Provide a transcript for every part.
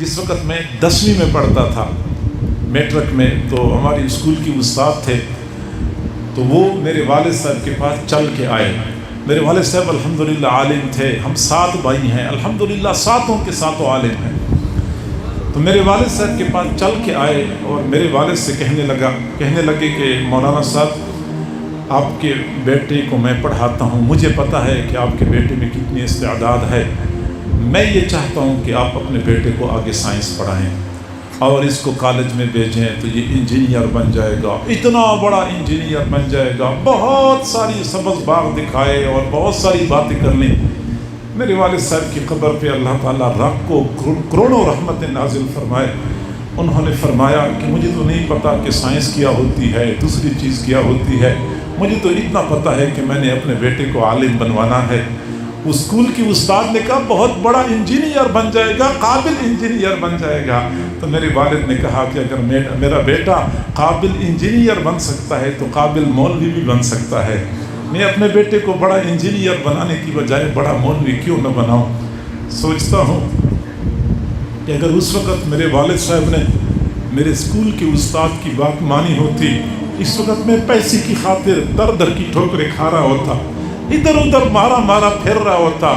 جس وقت میں 10ویں میں پڑھتا تھا میٹرک میں، تو ہماری اسکول کی استاد تھے، تو وہ میرے والد صاحب کے پاس چل کے آئے۔ میرے والد صاحب الحمدللہ عالم تھے، ہم 7 بھائی ہیں، الحمدللہ 7 کے 7 عالم ہیں۔ تو میرے والد صاحب کے پاس چل کے آئے اور میرے والد سے کہنے لگے کہ مولانا صاحب، آپ کے بیٹے کو میں پڑھاتا ہوں، مجھے پتہ ہے کہ آپ کے بیٹے میں کتنی استعداد ہے، میں یہ چاہتا ہوں کہ آپ اپنے بیٹے کو آگے سائنس پڑھائیں اور اس کو کالج میں بھیجیں تو یہ انجینئر بن جائے گا، اتنا بڑا انجینئر بن جائے گا، بہت ساری سبز باغ دکھائے اور بہت ساری باتیں کر لیں۔ میرے والد صاحب کی قبر پہ اللہ تعالیٰ رب کو کروڑوں رحمت نازل فرمائے۔ انہوں نے فرمایا کہ مجھے تو نہیں پتا کہ سائنس کیا ہوتی ہے، دوسری چیز کیا ہوتی ہے، مجھے تو اتنا پتا ہے کہ میں نے اپنے بیٹے کو عالم بنوانا ہے۔ اسکول کی استاد نے کہا بہت بڑا انجینئر بن جائے گا، قابل انجینئر بن جائے گا۔ تو میرے والد نے کہا کہ اگر میرا بیٹا قابل انجینئر بن سکتا ہے تو قابل مولوی بھی بن سکتا ہے، میں اپنے بیٹے کو بڑا انجینئر بنانے کی بجائے بڑا مولوی کیوں نہ بناؤں۔ سوچتا ہوں کہ اگر اس وقت میرے والد صاحب نے میرے اسکول کے استاد کی بات مانی ہوتی، اس وقت میں پیسے کی خاطر در در کی ٹھوکریں کھا رہا ہوتا، ادھر ادھر مارا پھر رہا ہوتا۔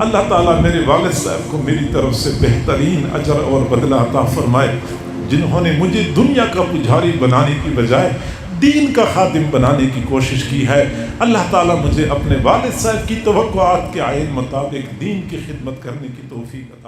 اللہ تعالیٰ میرے والد صاحب کو میری طرف سے بہترین اجر اور بدلہ عطا فرمائے، جنہوں نے مجھے دنیا کا پجاری بنانے کی بجائے دین کا خادم بنانے کی کوشش کی ہے۔ اللہ تعالیٰ مجھے اپنے والد صاحب کی توقعات کے عین مطابق دین کی خدمت کرنے کی توفیق عطا